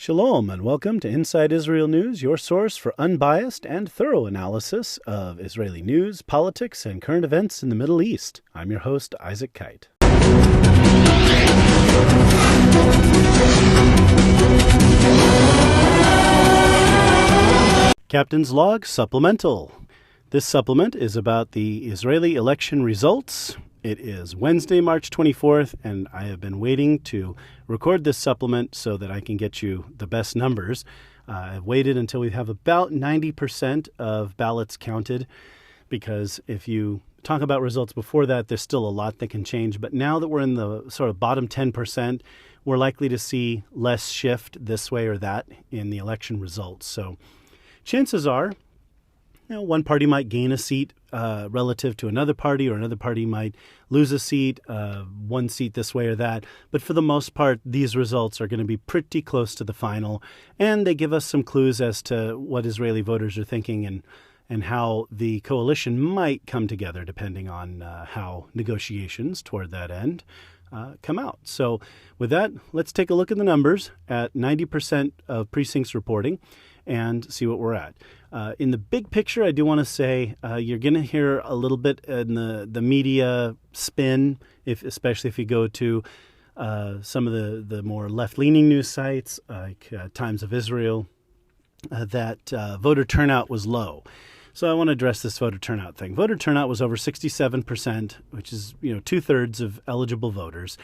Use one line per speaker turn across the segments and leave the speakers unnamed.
Shalom and welcome to Inside Israel News, your source for unbiased and thorough analysis of Israeli news, politics, and current events in the Middle East. I'm your host, Isaac Kight. Captain's Log Supplemental. This supplement is about the Israeli election results. It is Wednesday, March 24th, and I have been waiting to record this supplement so that I can get you the best numbers. I've waited until we have about 90% of ballots counted, because if you talk about results before that, there's still a lot that can change. But now that we're in the sort of bottom 10%, we're likely to see less shift this way or that in the election results. So chances are, one party might gain a seat relative to another party, or another party might lose a seat, one seat this way or that. But for the most part, these results are going to be pretty close to the final, and they give us some clues as to what Israeli voters are thinking and how the coalition might come together, depending on how negotiations toward that end come out. So with that, let's take a look at the numbers at 90% of precincts reporting and see what we're at. In the big picture, I do want to say you're going to hear a little bit in the media spin, especially if you go to some of the more left-leaning news sites like Times of Israel, that voter turnout was low. So I want to address this voter turnout thing. Voter turnout was over 67%, which is two-thirds of eligible voters.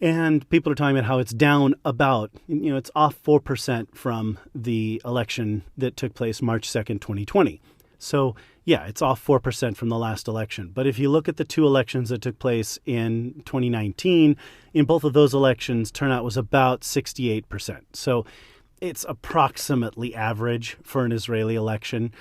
And people are talking about how it's down about, it's off 4% from the election that took place March 2nd, 2020. So, yeah, it's off 4% from the last election. But if you look at the two elections that took place in 2019, in both of those elections, turnout was about 68%. So it's approximately average for an Israeli election.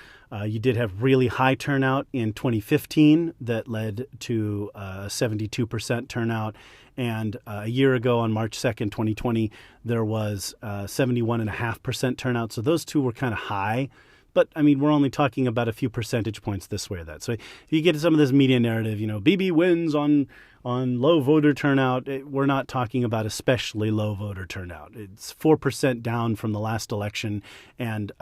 You did have really high turnout in 2015 that led to 72% turnout. And a year ago on March 2nd, 2020, there was 71.5% turnout. So those two were kind of high. But, we're only talking about a few percentage points this way or that. So if you get some of this media narrative, Bibi wins on low voter turnout, we're not talking about especially low voter turnout. It's 4% down from the last election, and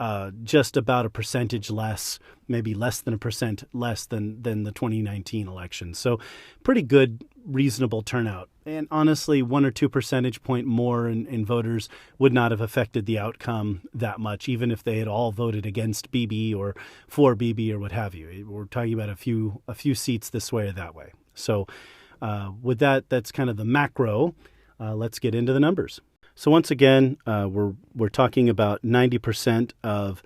just about a percentage less, maybe less than a percent less than the 2019 election. So pretty good, reasonable turnout. And honestly, 1 or 2 percentage point more in voters would not have affected the outcome that much, even if they had all voted against Bibi or for Bibi or what have you. We're talking about a few seats this way or that way. So with that, that's kind of the macro. Let's get into the numbers. So once again, we're talking about 90% of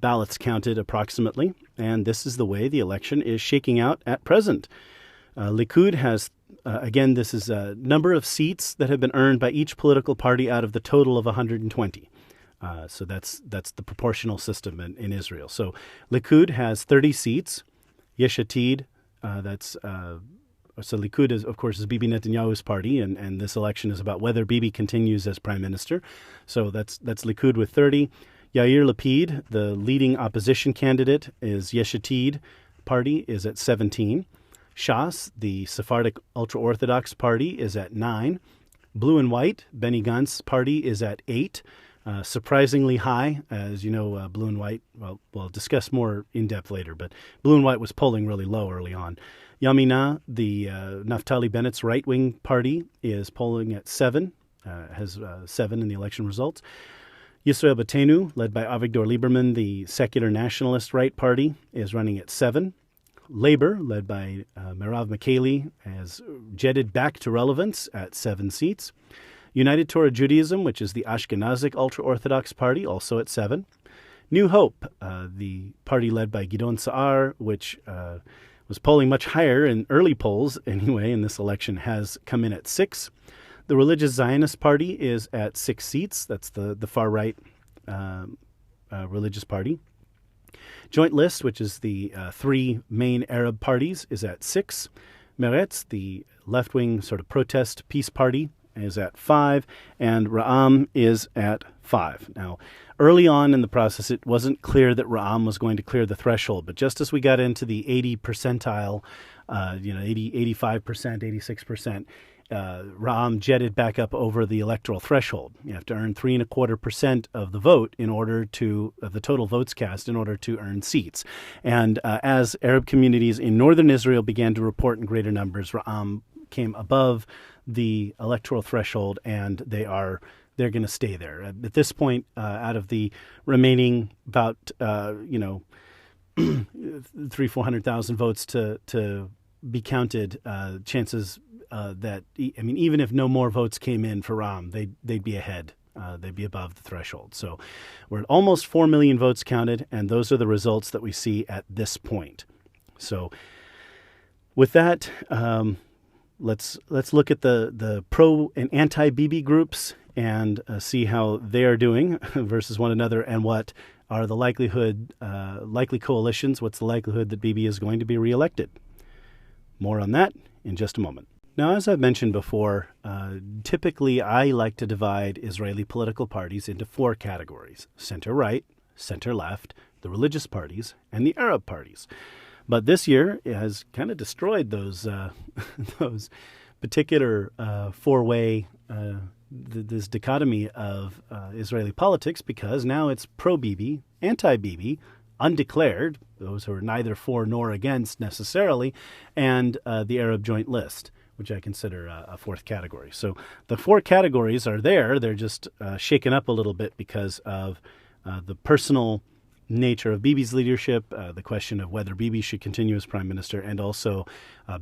ballots counted approximately, and this is the way the election is shaking out at present. Likud has, again, this is a number of seats that have been earned by each political party out of the total of 120. So that's the proportional system in Israel. So Likud has 30 seats. Yesh Atid, so Likud, of course, is Bibi Netanyahu's party, and this election is about whether Bibi continues as prime minister. So that's Likud with 30. Yair Lapid, the leading opposition candidate, is Yesh Atid party, is at 17. Shas, the Sephardic ultra-Orthodox party, is at 9. Blue and White, Benny Gantz's party, is at 8. Surprisingly high, as you know, Blue and White, well, we'll discuss more in depth later, but Blue and White was polling really low early on. Yamina, the Naftali Bennett's right-wing party, is polling at 7, has 7 in the election results. Yisrael Beitenu, led by Avigdor Lieberman, the secular nationalist right party, is running at 7. Labor, led by Merav Michaeli, has jetted back to relevance at 7 seats. United Torah Judaism, which is the Ashkenazic ultra-Orthodox party, also at 7. New Hope, the party led by Gidon Sa'ar, which was polling much higher in early polls anyway in this election, has come in at 6. The Religious Zionist Party is at 6 seats. That's the far-right religious party. Joint List, which is the 3 main Arab parties, is at 6. Meretz, the left-wing sort of protest peace party, is at 5. And Ra'am is at 5. Now, early on in the process, it wasn't clear that Ra'am was going to clear the threshold. But just as we got into the 80 percentile, 80, 85%, 86%, Ra'am jetted back up over the electoral threshold. You have to earn 3.25% of the vote of the total votes cast in order to earn seats. And as Arab communities in northern Israel began to report in greater numbers, Ra'am came above the electoral threshold, and they're going to stay there. At this point, out of the remaining about 400,000 votes to be counted, chances that even if no more votes came in for Ra'am, they'd be ahead. They'd be above the threshold. So we're at almost 4 million votes counted, and those are the results that we see at this point. So with that, let's look at the pro and anti-Bibi groups and see how they are doing versus one another, and what are the likely coalitions. What's the likelihood that Bibi is going to be reelected? More on that in just a moment. Now, as I've mentioned before, typically I like to divide Israeli political parties into 4 categories: center-right, center-left, the religious parties, and the Arab parties. But this year it has kind of destroyed those particular 4-way, this dichotomy of Israeli politics, because now it's pro-Bibi, anti-Bibi, undeclared, those who are neither for nor against necessarily, and the Arab joint list, which I consider a 4th category. So the 4 categories are there. They're just shaken up a little bit because of the personal nature of Bibi's leadership, the question of whether Bibi should continue as prime minister, and also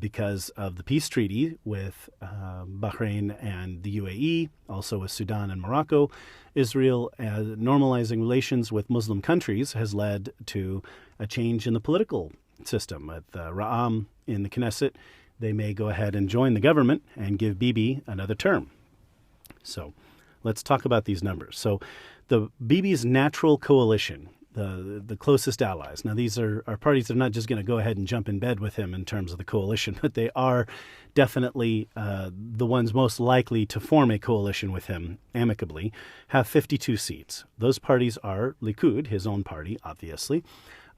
because of the peace treaty with Bahrain and the UAE, also with Sudan and Morocco. Israel normalizing relations with Muslim countries has led to a change in the political system. With Ra'am in the Knesset, they may go ahead and join the government and give Bibi another term. So let's talk about these numbers. So the Bibi's natural coalition, the closest allies. Now, these are parties that are not just going to go ahead and jump in bed with him in terms of the coalition, but they are definitely the ones most likely to form a coalition with him amicably, have 52 seats. Those parties are Likud, his own party, obviously,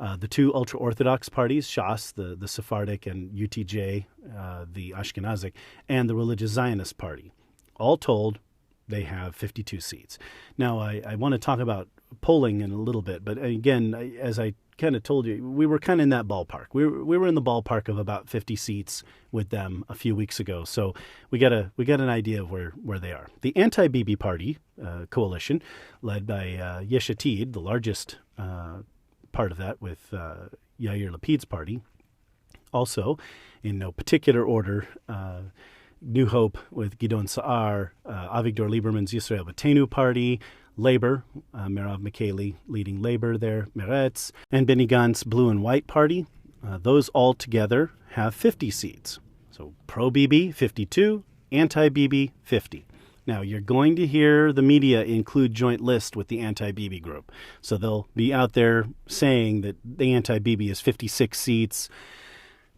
the 2 ultra-Orthodox parties, Shas, the Sephardic, and UTJ, the Ashkenazic, and the Religious Zionist Party. All told, they have 52 seats. Now, I want to talk about polling in a little bit, but again, as I kind of told you, we were kind of in that ballpark. We were in the ballpark of about 50 seats with them a few weeks ago, so we got an idea of where they are. The anti-Bibi party coalition, led by Yesh Atid, the largest part of that, with Yair Lapid's party. Also, in no particular order, New Hope with Gidon Sa'ar, Avigdor Lieberman's Yisrael Beitenu party, Labor, Merav Michaeli leading Labor there, Meretz, and Benny Gantz Blue and White Party. Those all together have 50 seats. So pro-Bibi, 52, anti-Bibi, 50. Now, you're going to hear the media include joint list with the anti-Bibi group. So they'll be out there saying that the anti-Bibi is 56 seats.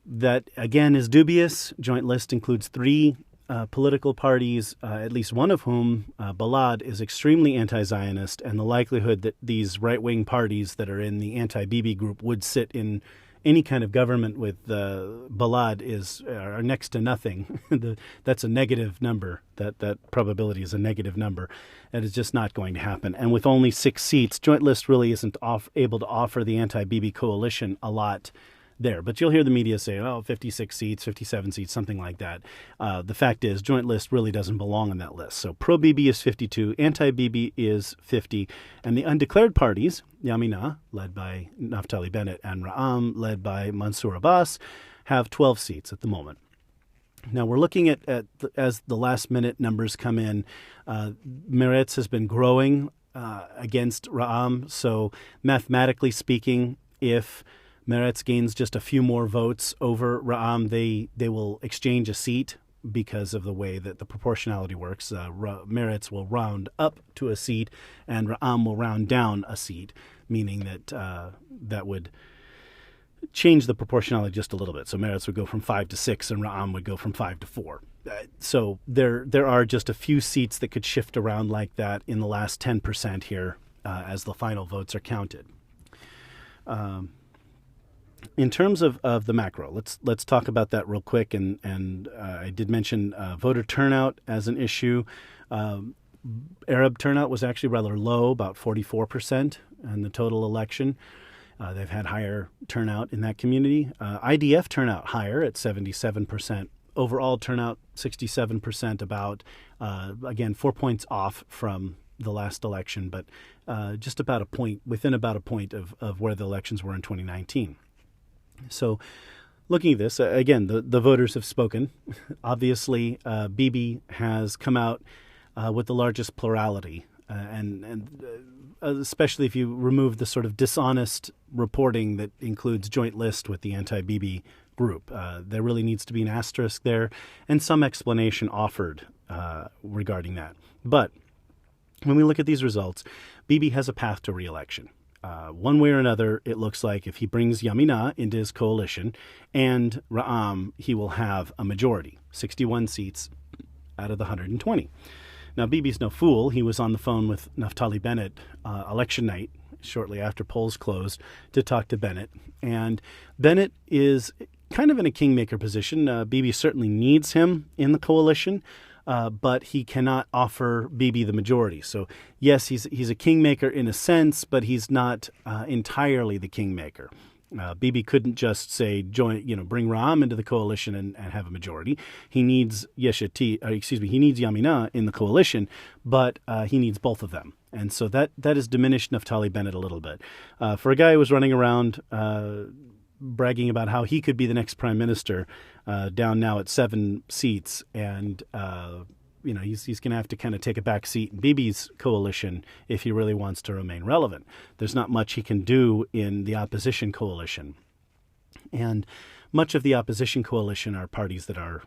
That, again, is dubious. Joint list includes 3 political parties, at least one of whom, Balad, is extremely anti-Zionist, and the likelihood that these right-wing parties that are in the anti-Bibi group would sit in any kind of government with Balad are next to nothing. That's a negative number. That probability is a negative number. That is just not going to happen. And with only 6 seats, joint list really isn't able to offer the anti-Bibi coalition a lot there. But you'll hear the media say, 56 seats, 57 seats, something like that. The fact is, joint list really doesn't belong on that list. So pro-Bibi is 52, anti-Bibi is 50, and the undeclared parties, Yamina, led by Naftali Bennett, and Ra'am, led by Mansour Abbas, have 12 seats at the moment. Now, we're looking at as the last-minute numbers come in, Meretz has been growing against Ra'am, so mathematically speaking, if Meretz gains just a few more votes over Ra'am, they will exchange a seat because of the way that the proportionality works. Meretz will round up to a seat, and Ra'am will round down a seat, meaning that that would change the proportionality just a little bit. So Meretz would go from 5 to 6, and Ra'am would go from 5 to 4. So there are just a few seats that could shift around like that in the last 10% here as the final votes are counted. In terms of the macro, let's talk about that real quick. And I did mention voter turnout as an issue. Arab turnout was actually rather low, about 44% in the total election. They've had higher turnout in that community. IDF turnout higher at 77%. Overall turnout 67%, about, again, 4 points off from the last election, but just about a point, within about a point of where the elections were in 2019. So looking at this, again, the voters have spoken. Obviously, Bibi has come out with the largest plurality, and especially if you remove the sort of dishonest reporting that includes joint list with the anti-Bibi group. There really needs to be an asterisk there and some explanation offered regarding that. But when we look at these results, Bibi has a path to re-election. One way or another, it looks like if he brings Yamina into his coalition and Ra'am, he will have a majority, 61 seats out of the 120. Now, Bibi's no fool. He was on the phone with Naftali Bennett election night, shortly after polls closed, to talk to Bennett. And Bennett is kind of in a kingmaker position. Bibi certainly needs him in the coalition, but he cannot offer Bibi the majority. So, yes, he's a kingmaker in a sense, but he's not entirely the kingmaker. Bibi couldn't just say bring Ra'am into the coalition and have a majority. He needs he needs Yamina in the coalition, but he needs both of them. And so that has diminished Naftali Bennett a little bit. For a guy who was running around bragging about how he could be the next prime minister, down now at 7 seats, and he's going to have to kind of take a back seat in Bibi's coalition if he really wants to remain relevant. There's not much he can do in the opposition coalition. And much of the opposition coalition are parties that are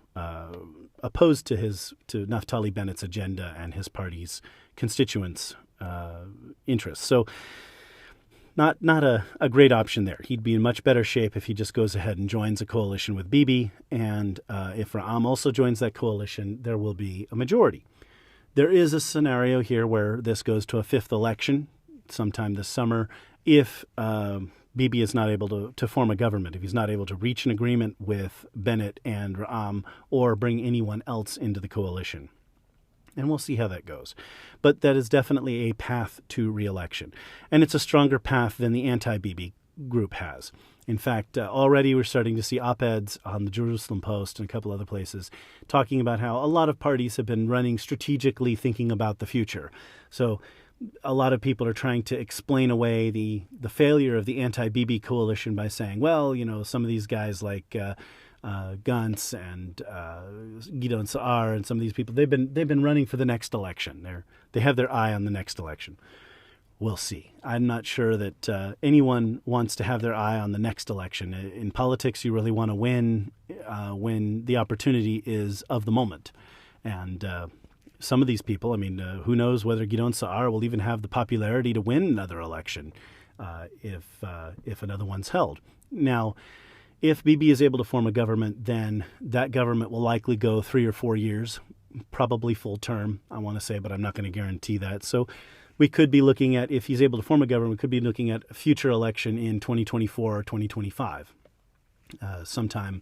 opposed to Naftali Bennett's agenda and his party's constituents' interests. So not a great option there. He'd be in much better shape if he just goes ahead and joins a coalition with Bibi. And if Ra'am also joins that coalition, there will be a majority. There is a scenario here where this goes to a 5th election sometime this summer if Bibi is not able to form a government, if he's not able to reach an agreement with Bennett and Ra'am or bring anyone else into the coalition. And we'll see how that goes. But that is definitely a path to re-election. And it's a stronger path than the anti-Bibi group has. In fact, already we're starting to see op-eds on the Jerusalem Post and a couple other places talking about how a lot of parties have been running strategically, thinking about the future. So a lot of people are trying to explain away the failure of the anti-Bibi coalition by saying, well, some of these guys like Gantz and Gideon Sa'ar and some of these people, they've been running for the next election. They have their eye on the next election. We'll see. I'm not sure that anyone wants to have their eye on the next election. In politics, you really want to win when the opportunity is of the moment. And some of these people, who knows whether Gideon Sa'ar will even have the popularity to win another election if another one's held. Now, if Bibi is able to form a government, then that government will likely go 3 or 4 years, probably full term, I want to say, but I'm not going to guarantee that. So we could be looking at, if he's able to form a government, we could be looking at a future election in 2024 or 2025, sometime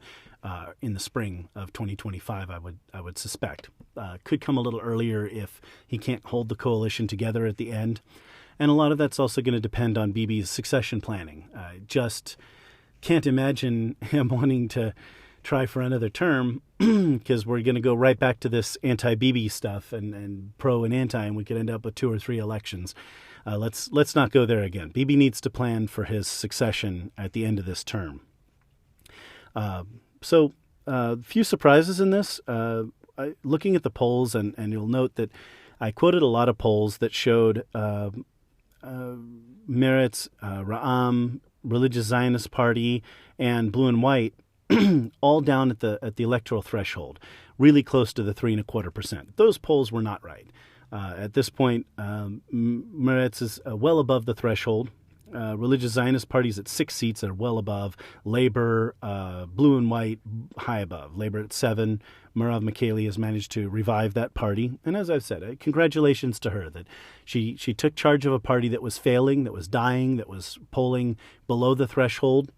in the spring of 2025, I would suspect. Could come a little earlier if he can't hold the coalition together at the end. And a lot of that's also going to depend on Bibi's succession planning. Just can't imagine him wanting to try for another term because we're going to go right back to this anti-Bibi stuff and pro and anti, and we could end up with 2 or 3 elections. Let's not go there again. Bibi needs to plan for his succession at the end of this term. So a few surprises in this. Looking at the polls, and you'll note that I quoted a lot of polls that showed Meretz, Ra'am, Religious Zionist Party, and Blue and White all down at the electoral threshold, really close to the 3.25%. Those polls were not right. At this point, Meretz is well above the threshold. Religious Zionist parties at 6 seats are well above. Labor, Blue and White, high above. Labor at 7. Merav Michaeli has managed to revive that party. And as I've said, congratulations to her that she took charge of a party that was failing, that was dying, that was polling below the threshold.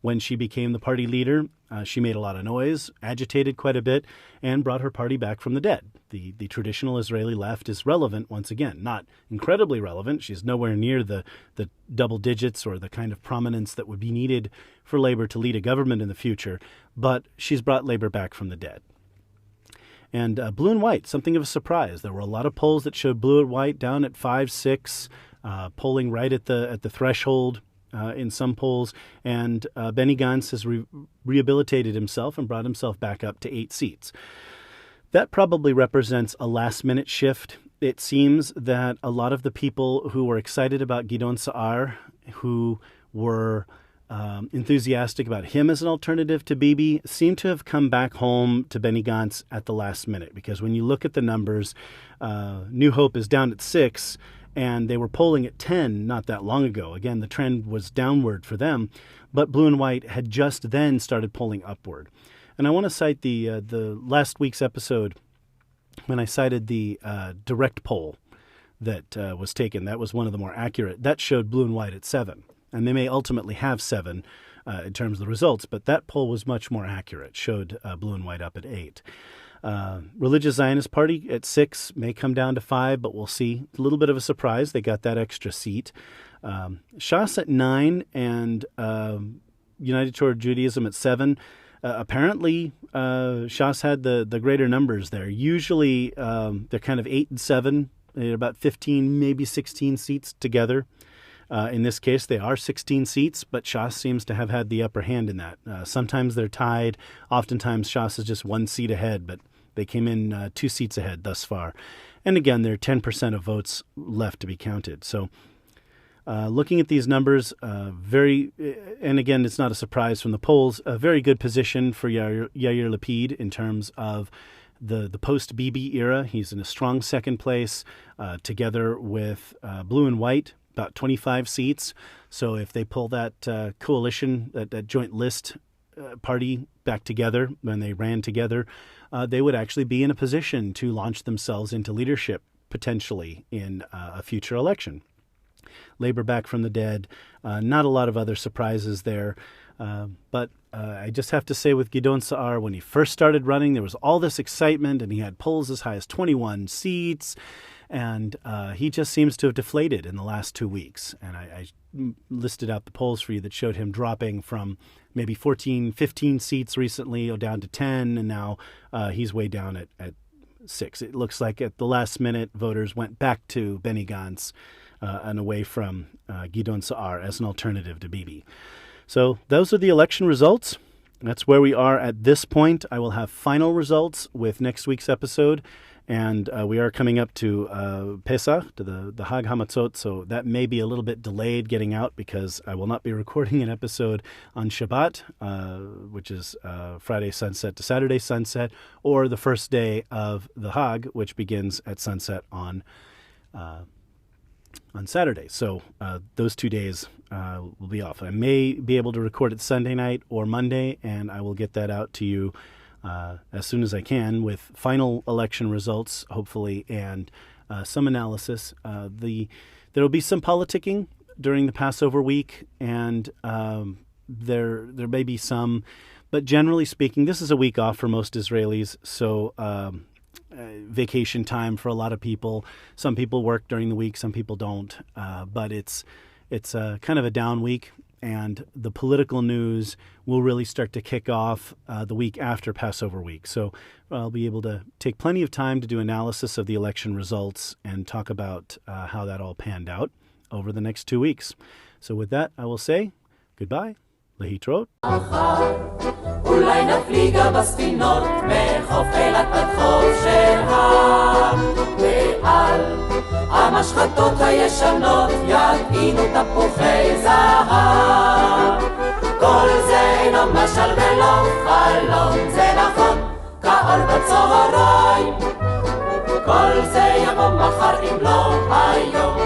when she became the party leader, she made a lot of noise, agitated quite a bit, and brought her party back from the dead. The traditional Israeli left is relevant once again. Not incredibly relevant. She's nowhere near the double digits or the kind of prominence that would be needed for Labor to lead a government in the future, but she's brought Labor back from the dead. And blue and white, something of a surprise. There were a lot of polls that showed blue and white down at 5, 6, polling right at the threshold in some polls. And Benny Gantz has rehabilitated himself and brought himself back up to 8 seats. That probably represents a last-minute shift. It seems that a lot of the people who were excited about Gideon Sa'ar, who were enthusiastic about him as an alternative to Bibi, seem to have come back home to Benny Gantz at the last minute. Because when you look at the numbers, New Hope is down at 6, and they were polling at 10 not that long ago. Again, the trend was downward for them, but blue and white had just then started polling upward. And I want to cite the last week's episode when I cited the direct poll that was taken. That was one of the more accurate. That showed blue and white at 7. And they may ultimately have 7 in terms of the results, but that poll was much more accurate, showed blue and white up at 8. Religious Zionist Party at 6 may come down to 5, but we'll see. A little bit of a surprise. They got that extra seat. Shas at 9 and United Torah Judaism at 7. Apparently, Shas had the greater numbers there. Usually, they're kind of 8 and 7. They're about 15, maybe 16 seats together. In this case, they are 16 seats, but Shas seems to have had the upper hand in that. Sometimes they're tied. Oftentimes, Shas is just 1 seat ahead, but they came in 2 seats ahead thus far. And again, there are 10% of votes left to be counted. So looking at these numbers, and again, it's not a surprise from the polls, a very good position for Yair Lapid in terms of the post-Bibi era. He's in a strong second place, together with blue and white, about 25 seats. So if they pull that coalition, that joint list party back together, when they ran together, they would actually be in a position to launch themselves into leadership, potentially, in a future election. Labor back from the dead, not a lot of other surprises there. But I just have to say with Gideon Sa'ar, when he first started running, there was all this excitement, and he had polls as high as 21 seats. And he just seems to have deflated in the last 2 weeks. And I listed out the polls for you that showed him dropping from maybe 14, 15 seats recently down to 10, and now he's way down at 6. It looks like at the last minute, voters went back to Benny Gantz and away from Gideon Sa'ar as an alternative to Bibi. So those are the election results. That's where we are at this point. I will have final results with next week's episode. And we are coming up to Pesach, to the Hag Hamatzot, so that may be a little bit delayed getting out because I will not be recording an episode on Shabbat, which is Friday sunset to Saturday sunset, or the first day of the Hag, which begins at sunset on Saturday. So those 2 days will be off. I may be able to record it Sunday night or Monday, and I will get that out to you as soon as I can, with final election results, hopefully, and some analysis. There will be some politicking during the Passover week, and there may be some, but generally speaking, this is a week off for most Israelis, so vacation time for a lot of people. Some people work during the week, some people don't, but it's kind of a down week. And the political news will really start to kick off the week after Passover week. So I'll be able to take plenty of time to do analysis of the election results and talk about how that all panned out over the next 2 weeks. So with that, I will say goodbye. Lehitrot. אולי נפליגה בספינות מחוף אילת עד חוף של הר ועל המשחטות הישנות יטעינו תפוחי זהב כל זה אינו משל ולא חלום זה נכון כאור בצהריים כל זה יבוא מחר אם לא היום